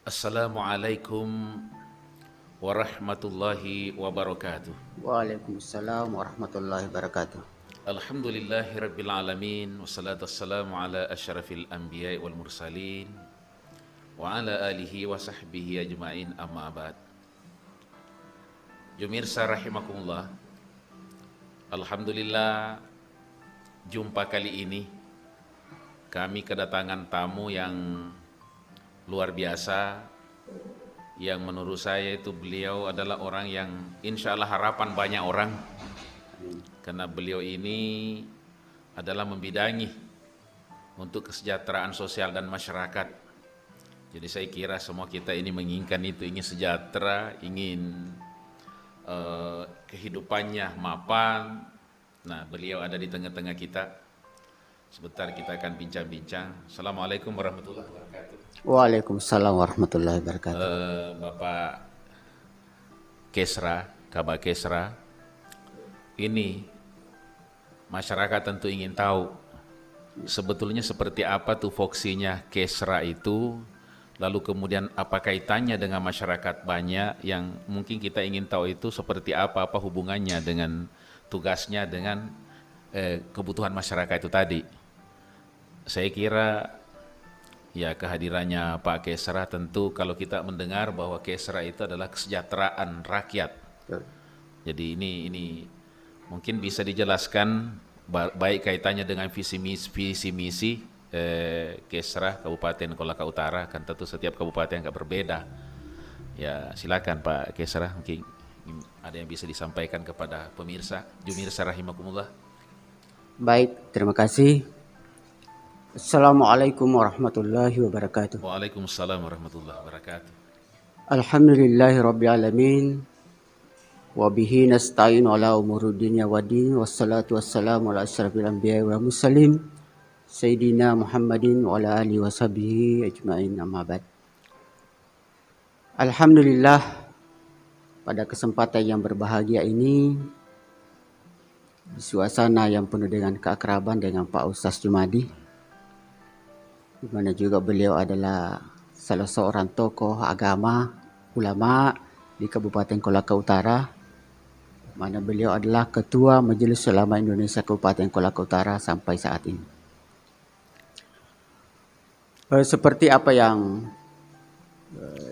Assalamualaikum warahmatullahi wabarakatuh. Waalaikumsalam warahmatullahi wabarakatuh. Alhamdulillahi rabbil alamin. Wassalatu wassalamu ala asyrafil anbiya'i wal mursalin wa ala alihi wa sahbihi ajma'in, amma ba'd. Jumirsa rahimakumullah. Alhamdulillah, jumpa kali ini kami kedatangan tamu yang luar biasa, yang menurut saya itu beliau adalah orang yang insya Allah harapan banyak orang, karena beliau ini adalah membidangi untuk kesejahteraan sosial dan masyarakat. Jadi saya kira semua kita ini menginginkan itu, ingin sejahtera, ingin kehidupannya mapan. Nah, beliau ada di tengah-tengah kita. Sebentar kita akan bincang-bincang. Assalamualaikum warahmatullahi wabarakatuh. Waalaikumsalam warahmatullahi wabarakatuh. Bapak Kesra, Kabak Kesra, ini masyarakat tentu ingin tahu sebetulnya seperti apa tuh fungsinya Kesra itu, lalu kemudian apa kaitannya dengan masyarakat banyak, yang mungkin kita ingin tahu itu seperti apa hubungannya dengan tugasnya dengan kebutuhan masyarakat itu tadi. Saya kira ya kehadirannya Pak Kesra, tentu kalau kita mendengar bahwa Kesra itu adalah kesejahteraan rakyat. Jadi ini mungkin bisa dijelaskan baik kaitannya dengan visi misi Kesra Kabupaten Kolaka Utara, kan tentu setiap kabupaten agak berbeda. Ya silakan Pak Kesra, mungkin ada yang bisa disampaikan kepada pemirsa, Jumirsa rahimakumullah. Baik, terima kasih. Assalamualaikum warahmatullahi wabarakatuh. Waalaikumsalam warahmatullahi wabarakatuh. Alhamdulillahi rabbil alamin. Wa bihi nasta'in ala umuri dunya waddin. Wassalatu wassalamu ala asyrafil anbiya'i wal mursalin Sayyidina Muhammadin wa ala alihi washabihi ajma'in, amma ba'd. Alhamdulillah, pada kesempatan yang berbahagia ini, di suasana yang penuh dengan keakraban dengan Pak Ustaz Jumadi, di mana juga beliau adalah salah seorang tokoh agama, ulama di Kabupaten Kolaka Utara, mana beliau adalah Ketua Majelis Ulama Indonesia Kabupaten Kolaka Utara sampai saat ini. Seperti apa yang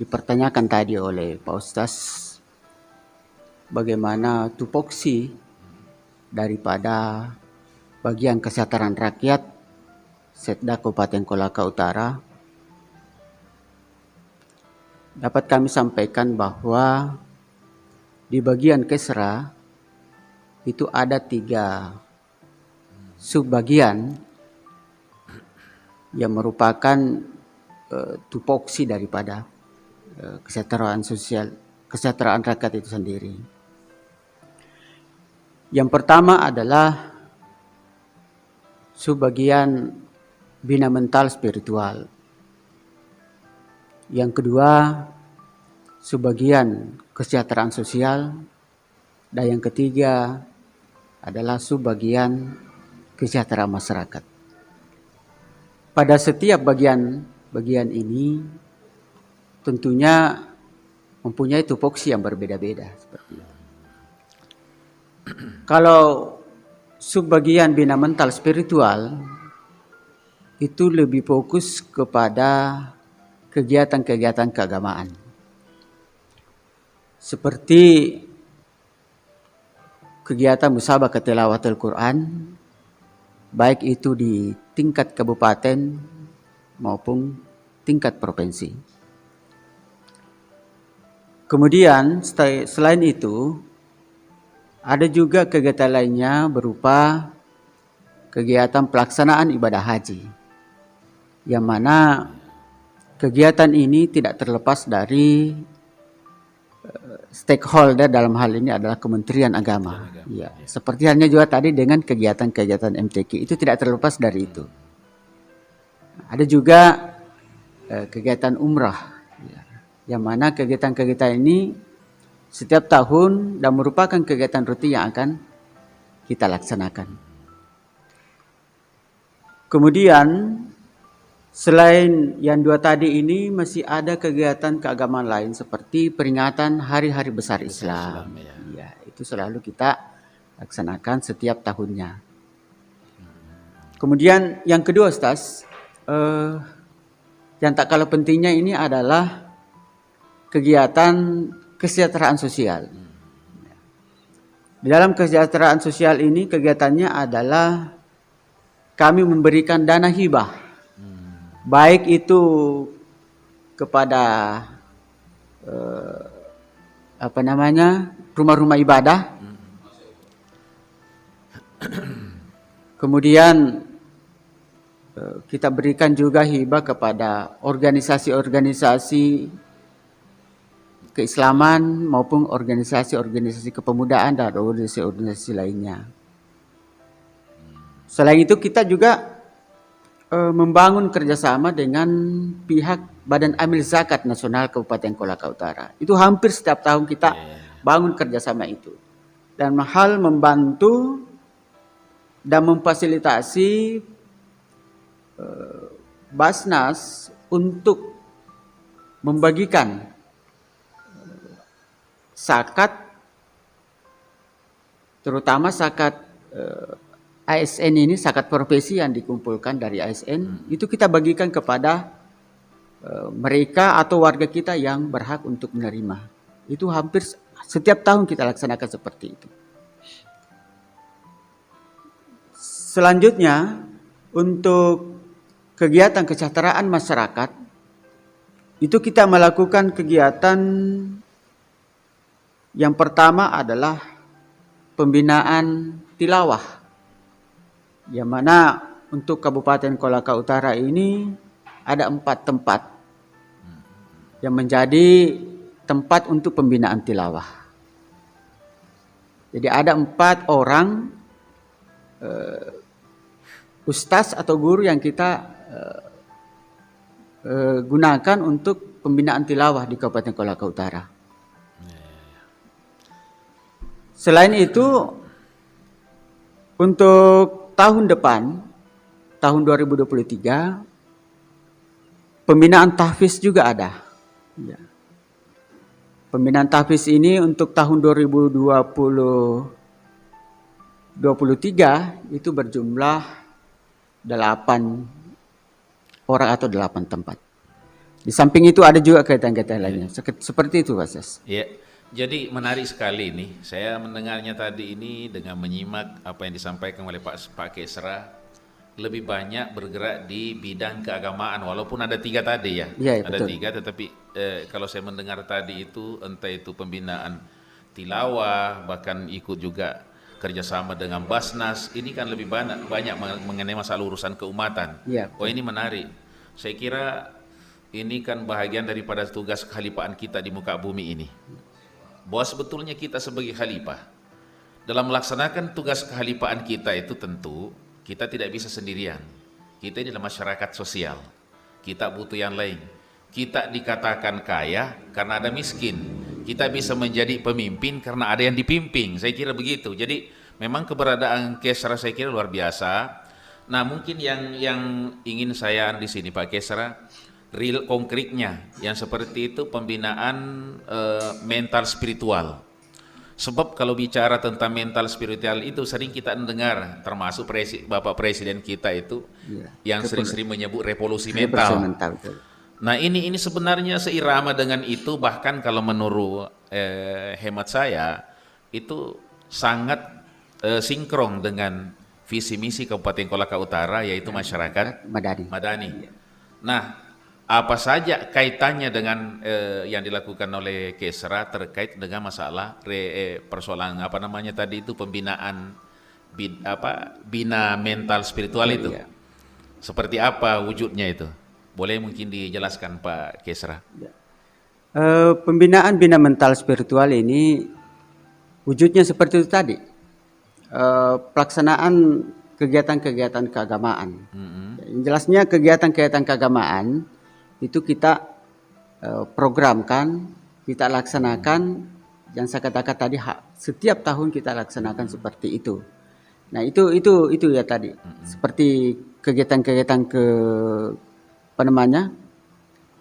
dipertanyakan tadi oleh Pak Ustaz, bagaimana tupoksi daripada bagian kesejahteraan rakyat Setda Kabupaten Kolaka Utara, dapat kami sampaikan bahwa di bagian Kesra itu ada 3 subbagian yang merupakan tupoksi daripada kesejahteraan sosial, kesejahteraan rakyat itu sendiri. Yang pertama adalah subbagian bina mental spiritual. Yang kedua, subbagian kesejahteraan sosial. Dan yang ketiga adalah subbagian kesejahteraan masyarakat. Pada setiap bagian ini tentunya mempunyai tupoksi yang berbeda-beda seperti itu. Kalau subbagian bina mental spiritual itu lebih fokus kepada kegiatan-kegiatan keagamaan. Seperti kegiatan musabaqah tilawatul Quran, baik itu di tingkat kabupaten maupun tingkat provinsi. Kemudian selain itu, ada juga kegiatan lainnya berupa kegiatan pelaksanaan ibadah haji, yang mana kegiatan ini tidak terlepas dari stakeholder, dalam hal ini adalah Kementerian Agama. Ya, seperti halnya juga tadi dengan kegiatan-kegiatan MTQ, itu tidak terlepas dari itu. Ada juga kegiatan umrah, ya, yang mana kegiatan-kegiatan ini setiap tahun dan merupakan kegiatan rutin yang akan kita laksanakan. Kemudian Selain yang dua tadi ini masih ada kegiatan keagamaan lain seperti peringatan hari-hari besar Islam. ya. Ya, itu selalu kita laksanakan setiap tahunnya. Kemudian yang kedua, Ustaz, yang tak kalah pentingnya ini adalah kegiatan kesejahteraan sosial. Di dalam kesejahteraan sosial ini kegiatannya adalah kami memberikan dana hibah. Baik itu kepada rumah-rumah ibadah, kemudian kita berikan juga hibah kepada organisasi-organisasi keislaman maupun organisasi-organisasi kepemudaan dan organisasi-organisasi lainnya. Selain itu kita juga membangun kerjasama dengan pihak Badan Amil Zakat Nasional Kabupaten Kolaka Utara. Itu hampir setiap tahun kita bangun kerjasama itu. Dan hal membantu dan memfasilitasi Basnas untuk membagikan zakat, terutama zakat ASN ini, zakat profesi yang dikumpulkan dari ASN, itu kita bagikan kepada mereka atau warga kita yang berhak untuk menerima. Itu hampir setiap tahun kita laksanakan seperti itu. Selanjutnya, untuk kegiatan kesejahteraan masyarakat, itu kita melakukan kegiatan yang pertama adalah pembinaan tilawah. Yang mana untuk Kabupaten Kolaka Utara ini ada 4 tempat yang menjadi tempat untuk pembinaan tilawah. Jadi ada 4 orang ustaz atau guru yang kita gunakan untuk pembinaan tilawah di Kabupaten Kolaka Utara. Selain itu, untuk tahun depan, tahun 2023, pembinaan tahfiz juga ada. Ya. Pembinaan tahfiz ini untuk tahun 2023 itu berjumlah 8 orang atau 8 tempat. Di samping itu ada juga kegiatan-kegiatan lainnya. Seperti itu, Pak Ses. Ya. Jadi menarik sekali nih, saya mendengarnya tadi ini dengan menyimak apa yang disampaikan oleh Pak Kesra, lebih banyak bergerak di bidang keagamaan, walaupun ada 3 tadi ya, ada betul. 3, tetapi kalau saya mendengar tadi itu, entah itu pembinaan tilawah, bahkan ikut juga kerjasama dengan Basnas, ini kan lebih banyak mengenai masalah urusan keumatan. Ya, oh ini menarik, saya kira ini kan bahagian daripada tugas kekhalifahan kita di muka bumi ini. Bahwa sebetulnya kita sebagai khalifah dalam melaksanakan tugas kekhalifahan kita itu tentu kita tidak bisa sendirian. Kita ini adalah masyarakat sosial. Kita butuh yang lain. Kita dikatakan kaya karena ada miskin. Kita bisa menjadi pemimpin karena ada yang dipimpin. Saya kira begitu. Jadi memang keberadaan Kesra saya kira luar biasa. Nah, mungkin yang ingin saya di sini Pak Kesra, real konkretnya yang seperti itu pembinaan mental spiritual. Sebab kalau bicara tentang mental spiritual itu sering kita dengar, termasuk Bapak Presiden kita itu yang sering-sering menyebut revolusi mental. Nah ini sebenarnya seirama dengan itu, bahkan kalau menurut hemat saya itu sangat sinkron dengan visi misi Kabupaten Kolaka Utara, yaitu masyarakat Madani. Nah, apa saja kaitannya dengan yang dilakukan oleh Kesra terkait dengan masalah persoalan tadi itu pembinaan bina mental spiritual itu? Seperti apa wujudnya itu? Boleh mungkin dijelaskan Pak Kesra? Pembinaan bina mental spiritual ini wujudnya seperti itu tadi. Pelaksanaan kegiatan-kegiatan keagamaan. Jelasnya kegiatan-kegiatan keagamaan itu kita programkan, kita laksanakan, yang saya katakan tadi setiap tahun kita laksanakan seperti itu. Nah itu ya tadi, seperti kegiatan-kegiatan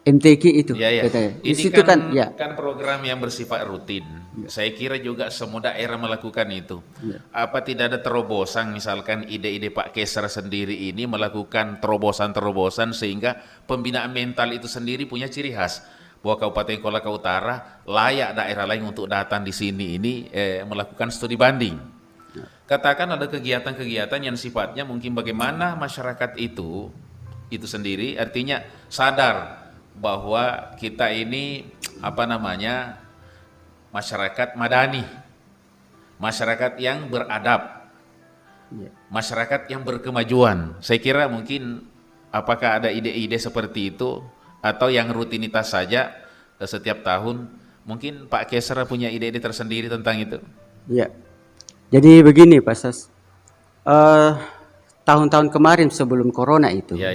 MTQ itu. Ya, ya. Di Ini situ kan, ya. kan program yang bersifat rutin. Saya kira juga semua daerah melakukan itu. Apa tidak ada terobosan, misalkan ide-ide Pak Kesra sendiri ini melakukan terobosan-terobosan sehingga pembinaan mental itu sendiri punya ciri khas bahwa Kabupaten Kolaka Utara layak daerah lain untuk datang di sini ini melakukan studi banding. Katakan ada kegiatan-kegiatan yang sifatnya mungkin bagaimana masyarakat itu sendiri artinya sadar bahwa kita ini masyarakat madani, masyarakat yang beradab, masyarakat yang berkemajuan. Saya kira mungkin apakah ada ide-ide seperti itu atau yang rutinitas saja setiap tahun, mungkin Pak Kesra punya ide-ide tersendiri tentang itu. Ya. Jadi begini Pak Sas, tahun-tahun kemarin sebelum corona itu, Ya.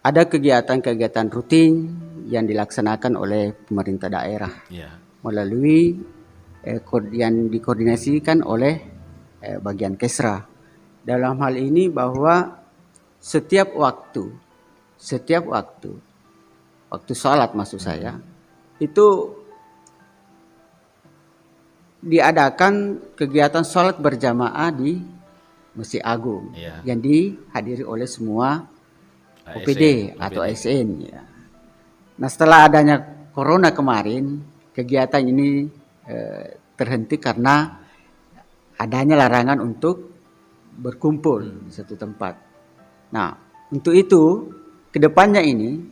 ada kegiatan-kegiatan rutin yang dilaksanakan oleh pemerintah daerah melalui yang dikoordinasikan oleh bagian Kesra. Dalam hal ini bahwa setiap waktu salat maksud saya, itu diadakan kegiatan salat berjamaah di Masjid Agung yang dihadiri oleh semua OPD atau ASN. Ya. Nah setelah adanya corona kemarin, kegiatan ini terhenti karena adanya larangan untuk berkumpul di satu tempat. Nah untuk itu kedepannya ini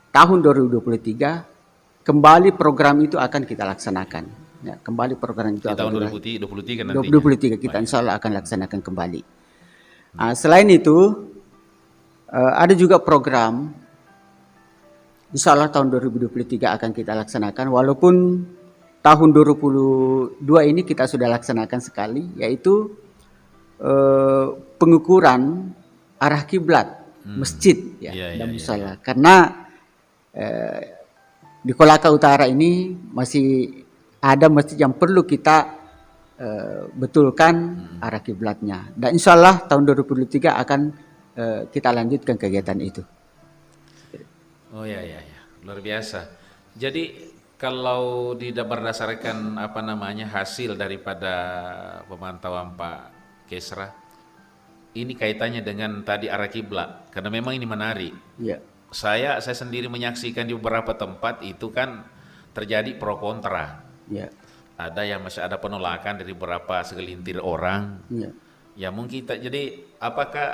tahun 2023 kembali program itu akan kita laksanakan. Ya, kembali program itu di tahun 2023 nanti. 2023 kita insya Allah akan laksanakan kembali. Nah, selain itu ada juga program insya Allah tahun 2023 akan kita laksanakan, walaupun tahun 2022 ini kita sudah laksanakan sekali, yaitu pengukuran arah kiblat masjid dan musala. Karena di Kolaka Utara ini masih ada masjid yang perlu kita betulkan arah kiblatnya, dan insya Allah tahun 2023 akan kita lanjutkan kegiatan itu. Oh ya, luar biasa. Jadi kalau tidak berdasarkan hasil daripada pemantauan Pak Kesra, ini kaitannya dengan tadi arah kiblat, karena memang ini menarik. Ya. Saya sendiri menyaksikan di beberapa tempat itu kan terjadi pro kontra. Ya. Ada yang masih ada penolakan dari beberapa segelintir orang. Ya. Ya mungkin jadi apakah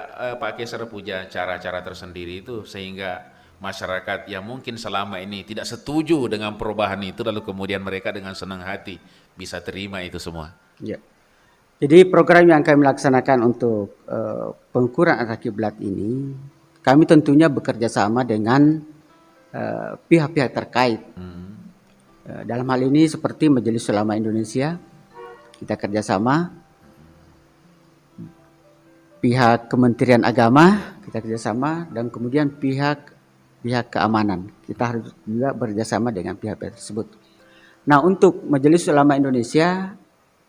Pak Kesra punya cara-cara tersendiri itu sehingga masyarakat yang mungkin selama ini tidak setuju dengan perubahan itu lalu kemudian mereka dengan senang hati bisa terima itu semua. Ya. Jadi program yang kami laksanakan untuk pengukuran arah kiblat ini, kami tentunya bekerja sama dengan pihak-pihak terkait. Dalam hal ini seperti Majelis Ulama Indonesia, kita kerjasama, pihak Kementerian Agama kita kerjasama, dan kemudian pihak keamanan kita harus juga bekerjasama dengan pihak tersebut. Nah untuk Majelis Ulama Indonesia,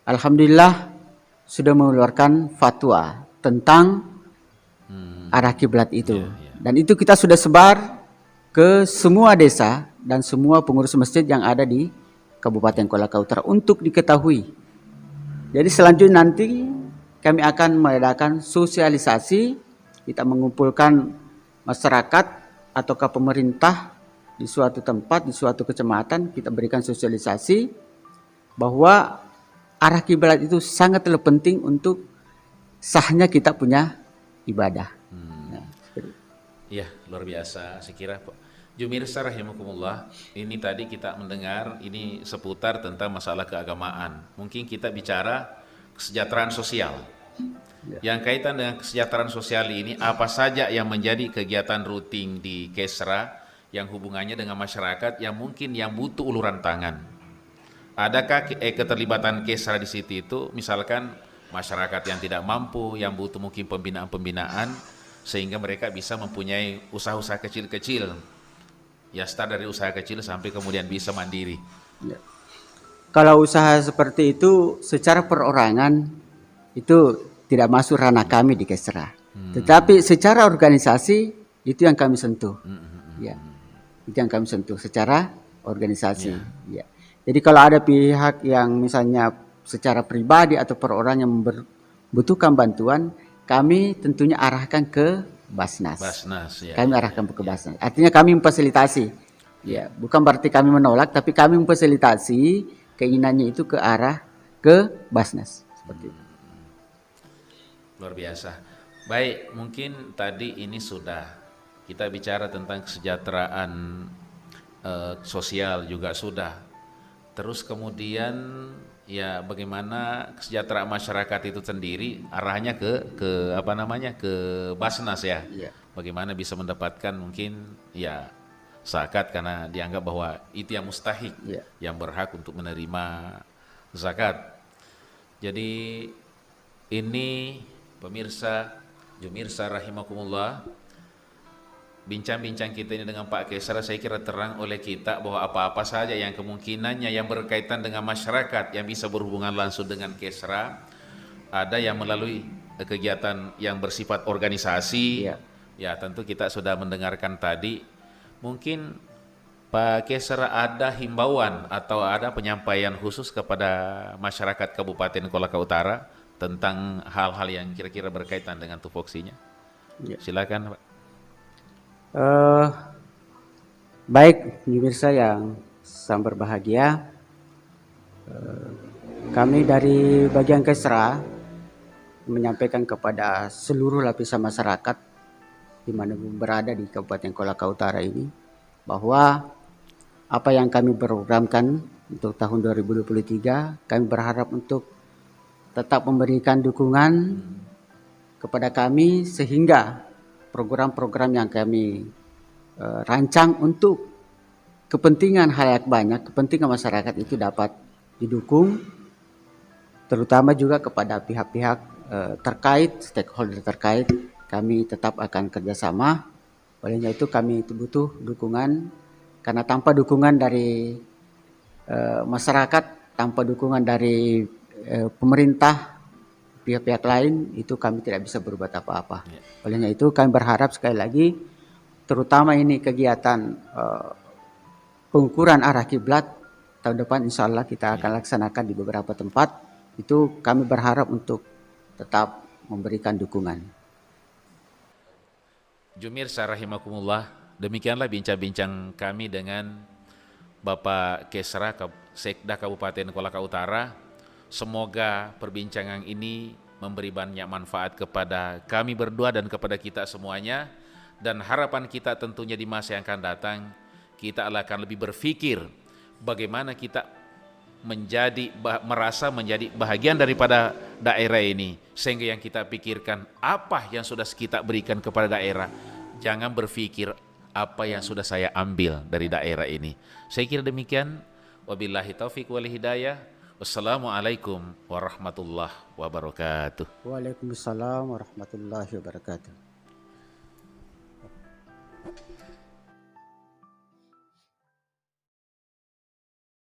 alhamdulillah sudah mengeluarkan fatwa tentang arah kiblat itu, dan itu kita sudah sebar ke semua desa dan semua pengurus masjid yang ada di Kabupaten Kolaka Utara untuk diketahui. Jadi selanjutnya nanti kami akan mengadakan sosialisasi, kita mengumpulkan masyarakat ataukah pemerintah di suatu tempat, di suatu kecamatan, kita berikan sosialisasi bahwa arah kiblat itu sangatlah penting untuk sahnya kita punya ibadah. Ya, luar biasa. Saya kira Jumirsa rahimakumullah, ini tadi kita mendengar ini seputar tentang masalah keagamaan. Mungkin kita bicara kesejahteraan sosial. Yang kaitan dengan kesejahteraan sosial ini, apa saja yang menjadi kegiatan rutin di Kesra yang hubungannya dengan masyarakat yang mungkin yang butuh uluran tangan? Adakah keterlibatan Kesra di situ itu, misalkan masyarakat yang tidak mampu, yang butuh mungkin pembinaan-pembinaan, sehingga mereka bisa mempunyai usaha-usaha kecil-kecil. Ya start dari usaha kecil sampai kemudian bisa mandiri. Ya. Kalau usaha seperti itu secara perorangan itu tidak masuk ranah kami di Kesra. Tetapi secara organisasi itu yang kami sentuh. Ya, itu yang kami sentuh secara organisasi. Ya. Jadi kalau ada pihak yang misalnya secara pribadi atau perorangan yang membutuhkan bantuan, kami tentunya arahkan ke Basnas. Kami arahkan ke Basnas. Artinya kami memfasilitasi. Ya, bukan berarti kami menolak, tapi kami memfasilitasi keinginannya itu ke arah ke Basnas. Seperti itu. Luar biasa. Baik, mungkin tadi ini sudah kita bicara tentang kesejahteraan sosial juga sudah. Terus kemudian ya bagaimana kesejahteraan masyarakat itu sendiri arahnya ke apa namanya ke Basnas ya. Bagaimana bisa mendapatkan mungkin ya zakat karena dianggap bahwa itu yang mustahik, yang berhak untuk menerima zakat. Jadi ini pemirsa Jumirsa rahimakumullah, bincang-bincang kita ini dengan Pak Kesra saya kira terang oleh kita bahwa apa-apa saja yang kemungkinannya yang berkaitan dengan masyarakat yang bisa berhubungan langsung dengan Kesra, ada yang melalui kegiatan yang bersifat organisasi. Ya tentu kita sudah mendengarkan tadi. Mungkin Pak Kesra ada himbauan atau ada penyampaian khusus kepada masyarakat Kabupaten Kolaka Utara tentang hal-hal yang kira-kira berkaitan dengan tupoksinya. Silakan Pak. Baik pemirsa yang sangat berbahagia, kami dari bagian Kesra menyampaikan kepada seluruh lapisan masyarakat di mana berada di Kabupaten Kolaka Utara ini bahwa apa yang kami programkan untuk tahun 2023, kami berharap untuk tetap memberikan dukungan kepada kami sehingga program-program yang kami rancang untuk kepentingan halayak banyak, kepentingan masyarakat itu dapat didukung, terutama juga kepada pihak-pihak terkait, stakeholder terkait. Kami tetap akan kerjasama. Olehnya itu kami butuh dukungan, karena tanpa dukungan dari masyarakat, tanpa dukungan dari pemerintah, pihak-pihak lain, itu kami tidak bisa berbuat apa-apa. Olehnya itu kami berharap sekali lagi, terutama ini kegiatan pengukuran arah kiblat tahun depan insya Allah kita akan laksanakan di beberapa tempat. Itu kami berharap untuk tetap memberikan dukungan. Jumirsa rahimakumullah, demikianlah bincang-bincang kami dengan Bapak Kesra Sekda Kabupaten Kolaka Utara. Semoga perbincangan ini memberi banyak manfaat kepada kami berdua dan kepada kita semuanya. Dan harapan kita tentunya di masa yang akan datang, kita akan lebih berpikir bagaimana kita merasa menjadi bahagian daripada daerah ini. Sehingga yang kita pikirkan, apa yang sudah kita berikan kepada daerah. Jangan berpikir apa yang sudah saya ambil dari daerah ini. Saya kira demikian. Wabillahi taufiq wal hidayah. Wassalamualaikum warahmatullahi wabarakatuh. Waalaikumsalam warahmatullahi wabarakatuh.